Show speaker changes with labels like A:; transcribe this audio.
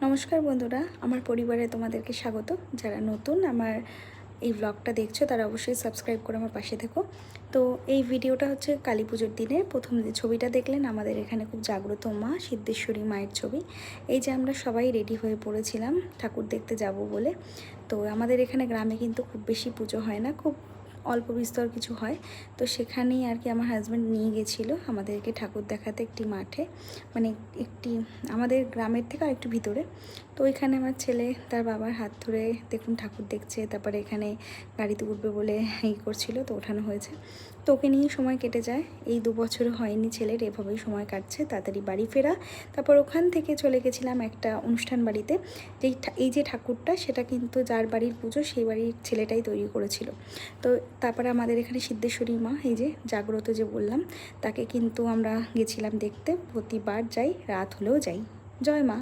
A: নমস্কার বন্ধুরা, আমার পরিবারে তোমাদেরকে স্বাগত। যারা নতুন আমার এই ব্লগটা দেখছো তারা অবশ্যই সাবস্ক্রাইব করে আমার পাশে থেকো। তো এই ভিডিওটা হচ্ছে কালী পুজোর দিনে প্রথম যে ছবিটা দেখলেন, আমাদের এখানে খুব জাগ্রত মা সিদ্ধেশ্বরী মায়ের ছবি। এই যে আমরা সবাই রেডি হয়ে পড়েছিলাম ঠাকুর দেখতে যাব বলে। তো আমাদের এখানে গ্রামে কিন্তু খুব বেশি পুজো হয় না, খুব অল্প বিস্তর কিছু হয়। তো সেখানেই আর কি আমার হাজব্যান্ড নিয়ে গেছিলো আমাদেরকে ঠাকুর দেখাতে একটি মাঠে, মানে একটি আমাদের গ্রামের থেকে আর একটু ভিতরে। তো ওইখানে আমার ছেলে তার বাবার হাত ধরে দেখুন ঠাকুর দেখছে, তারপরে এখানে গাড়িতে উঠবে বলে করছিল, তো ওঠানো হয়েছে। তো ওকে নিয়ে সময় কেটে যায়, এই 2 বছর হয়নি ছেলের, এভাবেই সময় কাটছে। তাড়াতাড়ি বাড়ি ফেরা, তারপর ওখান থেকে চলে গেছিলাম একটা অনুষ্ঠান বাড়িতে। এই যে ঠাকুরটা, সেটা কিন্তু যার বাড়ির পুজো সেই বাড়ির ছেলেটাই তৈরি করেছিল। তো তারপরে আমাদের এখানে সিদ্ধেশ্বরী মা, এই যে জাগ্রত যে বললাম, তাকে কিন্তু আমরা গেছিলাম দেখতে। প্রতিবার যাই, রাত হলেও যাই। জয় মা।